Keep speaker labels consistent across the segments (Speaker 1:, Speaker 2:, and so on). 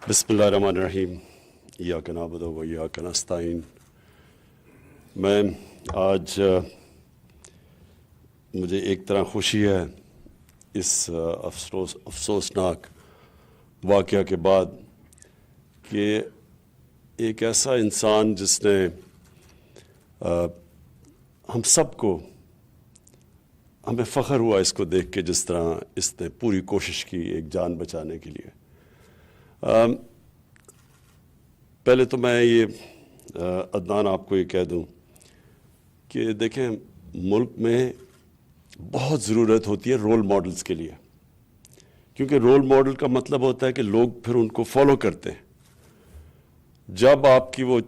Speaker 1: بسم اللہ الرحمن الرحیم ایاک نعبد و ایاک نستعین۔ میں آج مجھے ایک طرح خوشی ہے اس افسوسناک واقعہ کے بعد کہ ایک ایسا انسان جس نے ہم سب کو، ہمیں فخر ہوا اس کو دیکھ کے جس طرح اس نے پوری کوشش کی ایک جان بچانے کے لیے۔ پہلے تو میں یہ عدنان آپ کو یہ کہہ دوں کہ دیکھیں، ملک میں بہت ضرورت ہوتی ہے رول ماڈلز کے لیے، کیونکہ رول ماڈل کا مطلب ہوتا ہے کہ لوگ پھر ان کو فالو کرتے ہیں۔ جب آپ کی وہ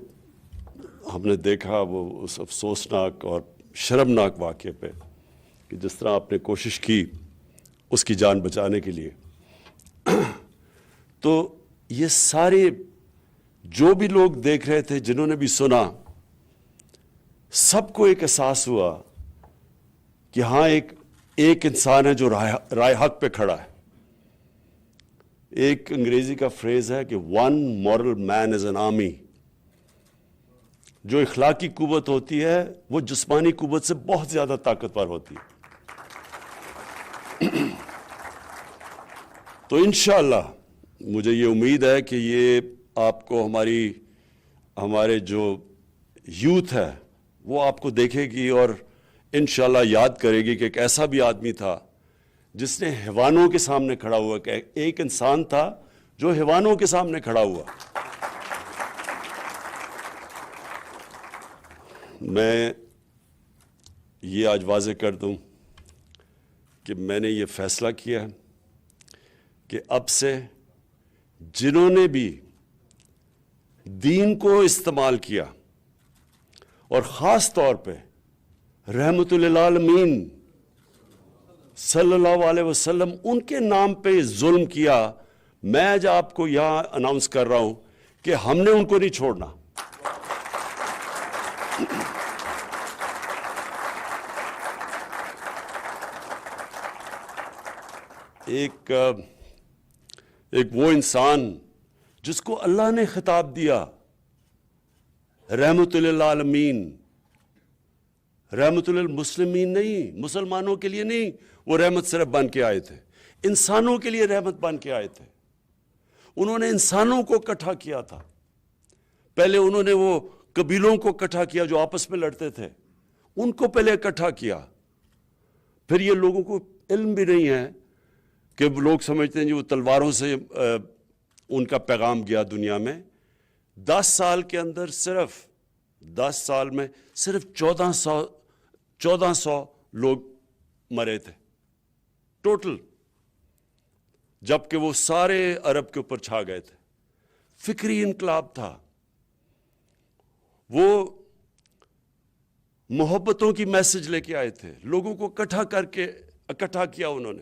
Speaker 1: ہم نے دیکھا وہ اس افسوسناک اور شرمناک واقعے پہ کہ جس طرح آپ نے کوشش کی اس کی جان بچانے کے لیے، تو یہ سارے جو بھی لوگ دیکھ رہے تھے، جنہوں نے بھی سنا، سب کو ایک احساس ہوا کہ ہاں ایک انسان ہے جو رائے حق پہ کھڑا ہے۔ ایک انگریزی کا فریز ہے کہ one moral man is an army. جو اخلاقی قوت ہوتی ہے وہ جسمانی قوت سے بہت زیادہ طاقتور ہوتی ہے۔ تو انشاءاللہ مجھے یہ امید ہے کہ یہ آپ کو ہمارے جو یوتھ ہے وہ آپ کو دیکھے گی اور انشاءاللہ یاد کرے گی کہ ایک ایسا بھی آدمی تھا جس نے حیوانوں کے سامنے کھڑا ہوا، کہ ایک انسان تھا جو حیوانوں کے سامنے کھڑا ہوا۔ میں یہ آج واضح کر دوں کہ میں نے یہ فیصلہ کیا ہے کہ اب سے جنہوں نے بھی دین کو استعمال کیا، اور خاص طور پہ رحمت للعالمین صلی اللہ علیہ وسلم ان کے نام پہ ظلم کیا، میں آج آپ کو یہاں اناؤنس کر رہا ہوں کہ ہم نے ان کو نہیں چھوڑنا۔ ایک وہ انسان جس کو اللہ نے خطاب دیا رحمت للعالمین، رحمت للمسلمین نہیں، مسلمانوں کے لیے نہیں، وہ رحمت صرف بن کے آئے تھے، انسانوں کے لیے رحمت بن کے آئے تھے۔ انہوں نے انسانوں کو اکٹھا کیا تھا۔ پہلے انہوں نے وہ قبیلوں کو اکٹھا کیا جو آپس میں لڑتے تھے، ان کو پہلے اکٹھا کیا۔ پھر یہ لوگوں کو علم بھی نہیں ہے کہ لوگ سمجھتے ہیں جو تلواروں سے ان کا پیغام گیا دنیا میں۔ 10 سال کے اندر صرف 10 سال میں صرف 1400 لوگ مرے تھے ٹوٹل، جبکہ وہ سارے عرب کے اوپر چھا گئے تھے۔ فکری انقلاب تھا، وہ محبتوں کی میسج لے کے آئے تھے، لوگوں کو اکٹھا کیا انہوں نے۔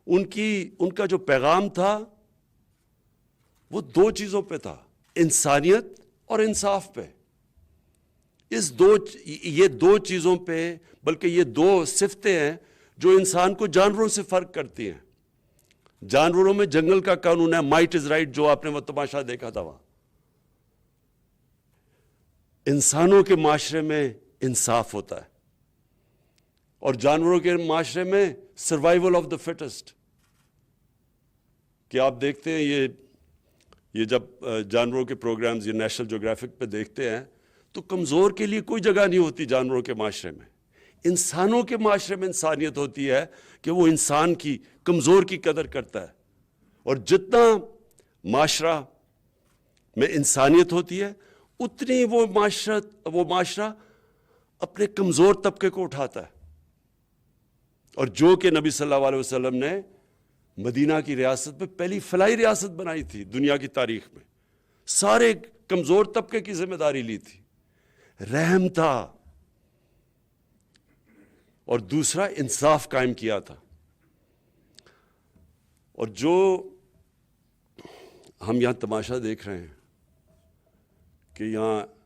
Speaker 1: ان کا جو پیغام تھا وہ 2 چیزوں پہ تھا، انسانیت اور انصاف پہ۔ یہ 2 چیزوں پہ، بلکہ یہ 2 صفتیں ہیں جو انسان کو جانوروں سے فرق کرتی ہیں۔ جانوروں میں جنگل کا قانون ہے، مائٹ از رائٹ، جو آپ نے وہ تماشا دیکھا تھا وہاں۔ انسانوں کے معاشرے میں انصاف ہوتا ہے، اور جانوروں کے معاشرے میں سروائیول آف دا فٹسٹ۔ کہ آپ دیکھتے ہیں یہ جب جانوروں کے پروگرامز یہ نیشنل جیوگرافک پہ دیکھتے ہیں تو کمزور کے لیے کوئی جگہ نہیں ہوتی جانوروں کے معاشرے میں۔ انسانوں کے معاشرے میں انسانیت ہوتی ہے کہ وہ انسان کی کمزور کی قدر کرتا ہے، اور جتنا معاشرہ میں انسانیت ہوتی ہے اتنی وہ معاشرہ اپنے کمزور طبقے کو اٹھاتا ہے۔ اور جو کہ نبی صلی اللہ علیہ وسلم نے مدینہ کی ریاست میں پہلی فلاحی ریاست بنائی تھی دنیا کی تاریخ میں، سارے کمزور طبقے کی ذمہ داری لی تھی، رحم تھا، اور دوسرا انصاف قائم کیا تھا۔ اور جو ہم یہاں تماشا دیکھ رہے ہیں کہ یہاں